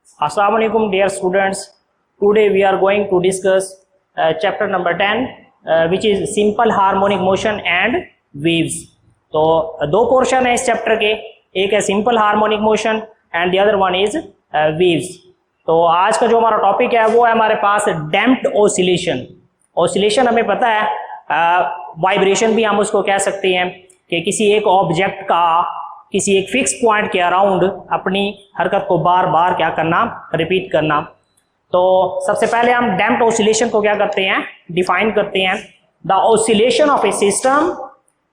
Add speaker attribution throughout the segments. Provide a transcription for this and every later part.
Speaker 1: Assalamu alaikum dear students. Today we are going to discuss chapter number 10 which is simple harmonic motion and waves. तो दो portion है इस chapter के, एक है simple harmonic motion and the other one is waves. तो आज का जो हमारा टॉपिक है वो है हमारे पास डैम्प्ड ऑसिलेशन। ऑसिलेशन हमें पता है, वाइब्रेशन भी हम उसको कह सकते हैं कि किसी एक ऑब्जेक्ट का किसी एक फिक्स पॉइंट के अराउंड अपनी हरकत को बार बार क्या करना, रिपीट करना। तो सबसे पहले हम डैम्प्ड ऑसिलेशन को क्या करते हैं, डिफाइन करते हैं। The oscillation of a system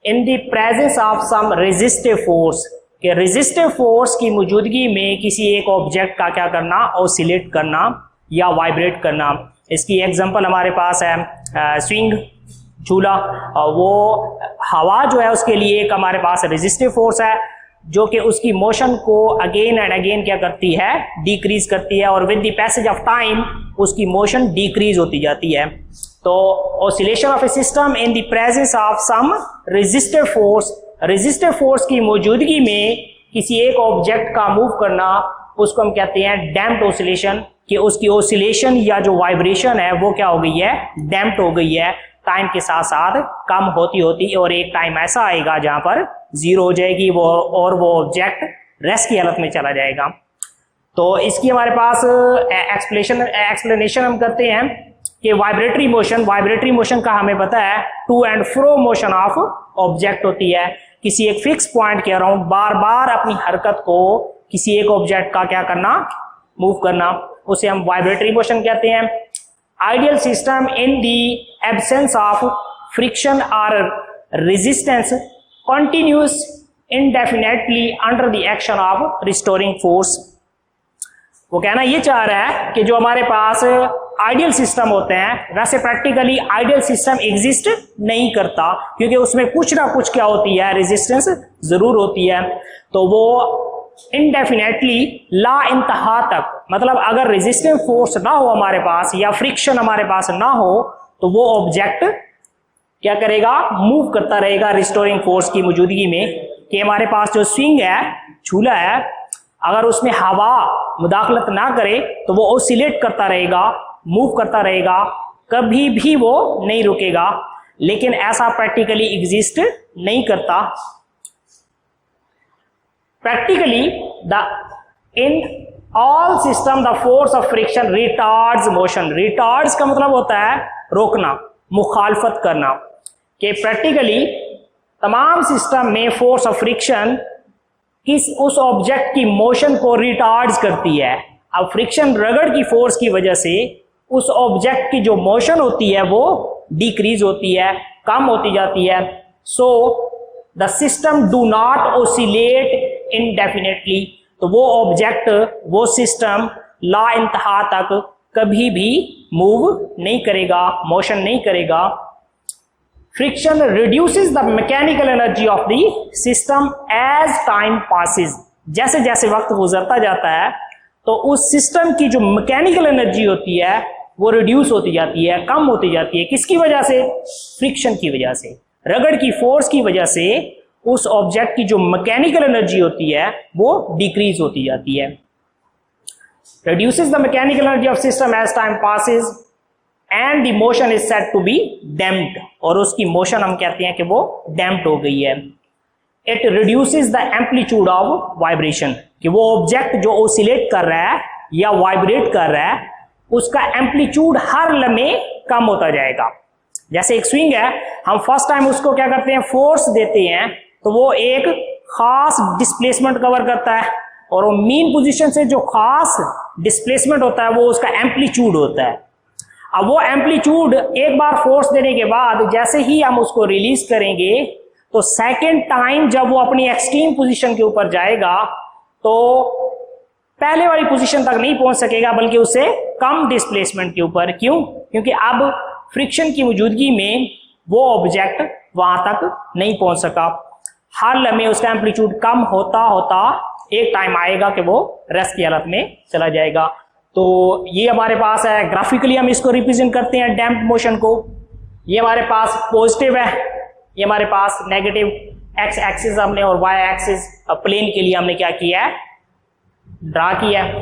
Speaker 1: in the presence of some resistive force, कि रेजिस्टिव फोर्स की मौजूदगी में किसी एक ऑब्जेक्ट का क्या करना, ऑसिलेट करना या वाइब्रेट करना। इसकी एग्जांपल हमारे पास है स्विंग, झूला। वो हवा जो है उसके लिए एक हमारे पास रेजिस्टिव फोर्स है जो कि उसकी मोशन को अगेन एंड अगेन क्या करती है, डिक्रीज करती है, और with the passage of time उसकी मोशन डिक्रीज होती जाती है। तो oscillation of a system in the presence of some resistive force, resistive force की मौजूदगी में किसी एक ऑब्जेक्ट का मूव करना, उसको हम कहते हैं डैम्प्ड ऑसिलेशन। कि उसकी ऑसिलेशन या जो वाइब्रेशन है वो क्या हो गई है, डैम्प्ड हो गई है, टाइम के साथ साथ कम होती होती, और एक टाइम ऐसा आएगा जहां पर जीरो हो जाएगी वो, और वो ऑब्जेक्ट रेस्ट की हालत में चला जाएगा। तो इसकी हमारे पास एक्सप्लेनेशन हम करते हैं कि वाइब्रेटरी मोशन का हमें पता है to and fro motion of object होती है। किसी एक फिक्स पॉइंट के अराउंड बार बार अपनी हरकत को किसी एक ऑब्जेक्ट का क्या करना, मूव करना, उसे हम वाइब्रेटरी मोशन कहते हैं। Ideal system in the absence of friction और resistance continues indefinitely under the action of restoring force। वो कहना ये चाह रहा है कि जो हमारे पास आइडियल सिस्टम होते हैं, वैसे प्रैक्टिकली आइडियल सिस्टम एग्जिस्ट नहीं करता, क्योंकि उसमें कुछ ना कुछ क्या होती है, रेजिस्टेंस जरूर होती है। तो वो इनडेफिनेटली ला इंतहा तक, मतलब अगर रेजिस्टिव फोर्स ना हो हमारे पास या फ्रिक्शन हमारे पास ना हो तो वो ऑब्जेक्ट क्या करेगा, मूव करता रहेगा रिस्टोरिंग फोर्स की मौजूदगी में। कि हमारे पास जो स्विंग है, झूला है, अगर उसमें हवा मुदाखलत ना करे तो वो ऑसिलेट करता रहेगा, मूव करता रहेगा, कभी भी वो नहीं रुकेगा। लेकिन ऐसा प्रैक्टिकली एग्जिस्ट नहीं करता। Practically in all system the force of friction retards motion. Retards का मतलब होता है रोकना, मुखालफत करना। कि प्रैक्टिकली तमाम सिस्टम में फोर्स ऑफ फ्रिक्शन उस ऑब्जेक्ट की मोशन को रिटार्ड्स करती है। अब फ्रिक्शन रगड़ की फोर्स की वजह से उस ऑब्जेक्ट की जो मोशन होती है वो डिक्रीज होती है, कम होती जाती है। So the system do not oscillate indefinitely. तो वो ऑब्जेक्ट, वो सिस्टम ला इंतहा तक कभी भी मूव नहीं करेगा, मोशन नहीं करेगा। Friction reduces the mechanical energy of the system as time passes। जैसे जैसे वक्त गुजरता जाता है तो उस सिस्टम की जो मैकेनिकल एनर्जी होती है वो रिड्यूस होती जाती है, कम होती जाती है। किसकी वजह से? फ्रिक्शन की वजह से, रगड़ की फोर्स की वजह से उस ऑब्जेक्ट की जो मैकेनिकल एनर्जी होती है वो डिक्रीज होती जाती है। reduces the mechanical energy of system as time passes and the motion is said to be damped। और उसकी मोशन हम कहते हैं कि वो डैम्प्ड हो गई है। It reduces the amplitude of vibration। कि वो ऑब्जेक्ट जो ऑसिलेट कर रहा है या वाइब्रेट कर रहा है उसका एम्पलीट्यूड हर लम्हे कम होता जाएगा। जैसे एक स्विंग है, हम फर्स्ट टाइम उसको क्या करते हैं, फोर्स देते हैं तो वो एक खास डिस्प्लेसमेंट कवर करता है, और वो मीन पोजीशन से जो खास डिस्प्लेसमेंट होता है वो उसका एम्पलीट्यूड होता है। अब वो एम्पलीट्यूड एक बार फोर्स देने के बाद जैसे ही हम उसको रिलीज करेंगे तो सेकेंड टाइम जब वो अपनी एक्सट्रीम पोजीशन के ऊपर जाएगा तो पहले वाली पोजीशन तक नहीं पहुंच सकेगा, बल्कि उससे कम डिस्प्लेसमेंट के ऊपर। क्यों? क्योंकि अब फ्रिक्शन की मौजूदगी में वो ऑब्जेक्ट वहां तक नहीं पहुंच सका। हर लम्हे उसका एम्पलीट्यूड कम होता होता एक टाइम आएगा कि वो रेस्ट की हालत में चला जाएगा। तो ये हमारे पास है, ग्राफिकली हम इसको रिप्रेजेंट करते हैं डैम्प्ड मोशन को। ये हमारे पास पॉजिटिव है, ये हमारे पास नेगेटिव। एक्स एक्सिस हमने और वाई एक्सिस प्लेन के लिए हमने क्या किया है, ड्रा किया है।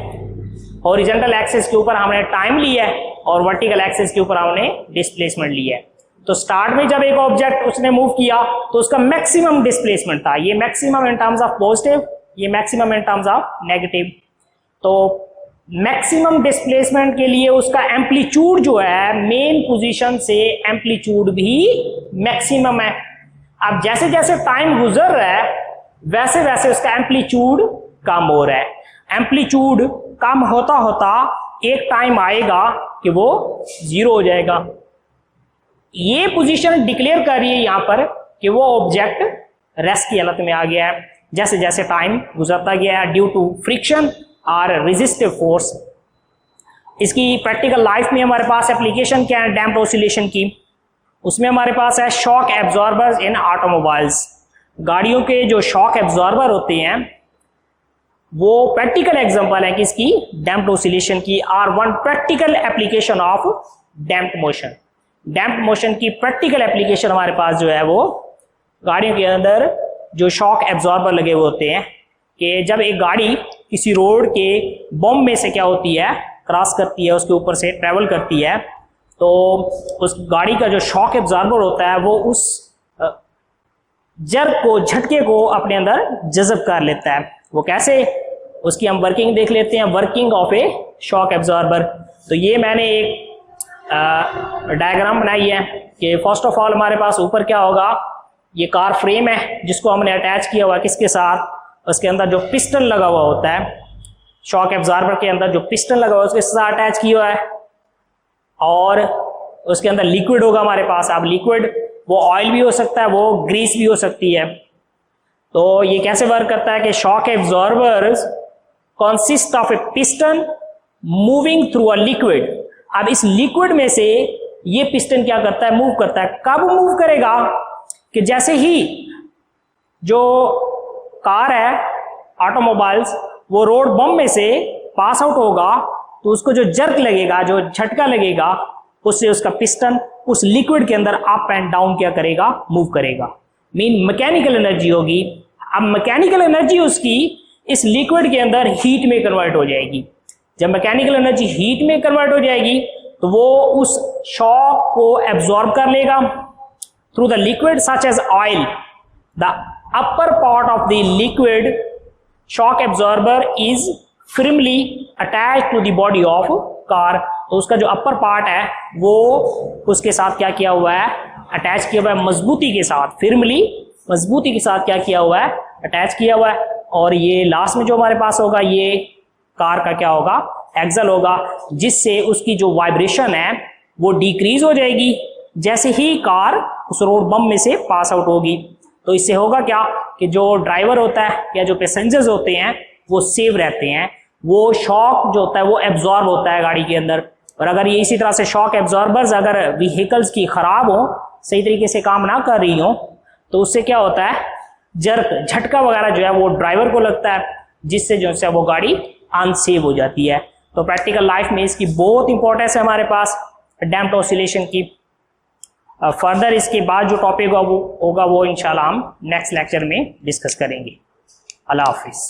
Speaker 1: हॉरिजॉन्टल एक्सिस के ऊपर हमने टाइम लिया है और वर्टिकल एक्सिस के ऊपर हमने डिस्प्लेसमेंट लिया है। तो स्टार्ट में जब एक ऑब्जेक्ट उसने मूव किया तो उसका मैक्सिमम डिस्प्लेसमेंट था, ये maximum in terms of positive, ये maximum in terms of negative. तो मैक्सिमम डिस्प्लेसमेंट के लिए उसका एम्पलीट्यूड जो है मेन पोजीशन से एम्पलीट्यूड भी मैक्सिमम है। अब जैसे जैसे टाइम गुजर रहा है वैसे वैसे उसका एम्पलीट्यूड कम हो रहा है। एम्पलीट्यूड कम होता होता एक टाइम आएगा कि वो 0 हो जाएगा। ये पोजीशन डिक्लेयर कर रही है यहां पर कि वो ऑब्जेक्ट रेस्ट की हालत में आ गया है जैसे जैसे टाइम गुजरता गया है ड्यू टू फ्रिक्शन और रेजिस्टिव फोर्स। इसकी प्रैक्टिकल लाइफ में हमारे पास एप्लीकेशन क्या है डैम्प्ड ऑसिलेशन की, उसमें हमारे पास है शॉक एब्जॉर्बर्स इन ऑटोमोबाइल्स। गाड़ियों के जो शॉक एब्जॉर्बर होते हैं वो प्रैक्टिकल एग्जांपल है कि इसकी डैम्प्ड ऑसिलेशन की, are one practical application of damped motion. Damped motion की प्रैक्टिकल एप्लीकेशन हमारे पास जो है वो गाड़ियों के अंदर जो शॉक एब्जॉर्बर लगे हुए होते हैं कि जब एक गाड़ी किसी रोड के बम में से क्या होती है क्रॉस करती है, उसके ऊपर से ट्रेवल करती है, तो उस गाड़ी का जो शॉक एब्जॉर्बर होता है वो उस जर्क को, झटके को अपने अंदर जज़ब कर लेता है। वो कैसे, उसकी हम वर्किंग देख लेते हैं, working of A shock absorber. तो ये मैंने एक डायग्राम बनाई है कि फर्स्ट ऑफ ऑल हमारे पास ऊपर क्या होगा, ये कार फ्रेम है जिसको हमने अटैच किया हुआ है किसके साथ, उसके अंदर जो पिस्टन लगा हुआ होता है, शॉक एब्जॉर्बर के अंदर जो पिस्टन लगा हुआ है उसके साथ अटैच किया हुआ है, और उसके अंदर लिक्विड होगा हमारे पास। अब लिक्विड वो ऑयल भी हो सकता है, वो ग्रीस भी हो सकती है। तो ये कैसे वर्क करता है कि shock absorbers consist of A piston moving through a liquid. अब इस लिक्विड में से ये पिस्टन क्या करता है, मूव करता है। कब मूव करेगा कि जैसे ही जो कार है ऑटोमोबाइल्स वो रोड बम में से पास आउट होगा तो उसको जो जर्क लगेगा, जो झटका लगेगा, उससे उसका पिस्टन उस लिक्विड के अंदर अप एंड डाउन क्या करेगा, मूव करेगा। मीन मैकेनिकल एनर्जी होगी। अब मैकेनिकल एनर्जी उसकी इस लिक्विड के अंदर हीट में कन्वर्ट हो जाएगी। जब मैकेनिकल एनर्जी हीट में कन्वर्ट हो जाएगी तो वो उस शॉक को एब्जॉर्ब कर लेगा through the liquid such as oil. The upper part of the liquid shock absorber is firmly attached to the body of car। तो उसका जो अपर पार्ट है वो उसके साथ क्या किया हुआ है, अटैच किया हुआ है मजबूती के साथ, firmly मजबूती के साथ क्या किया हुआ है, अटैच किया हुआ है। और ये लास्ट में जो हमारे पास होगा ये कार का क्या होगा, एक्सल होगा, जिससे उसकी जो वाइब्रेशन है वो डिक्रीज हो जाएगी जैसे ही कार उस रोड बम में से पास आउट होगी। तो इससे होगा क्या कि जो ड्राइवर होता है या जो पैसेंजर्स होते हैं वो सेव रहते हैं, वो शॉक जो होता है वो एब्जॉर्ब होता है गाड़ी के अंदर। और अगर ये इसी तरह से शॉक एब्जॉर्बर्स अगर व्हीकल्स की खराब हो, सही तरीके से काम ना कर रही हो, तो उससे क्या होता है, जर्क, झटका वगैरह जो है वो ड्राइवर को लगता है, जिससे जो है वो गाड़ी अनसेव हो जाती है। तो प्रैक्टिकल लाइफ में इसकी बहुत इंपॉर्टेंस है हमारे पास डैम्प्ड ऑसिलेशन की। फर्दर इसके बाद जो टॉपिक होगा वो इंशाल्लाह हम नेक्स्ट लेक्चर में डिस्कस करेंगे। अल्लाह हाफिज।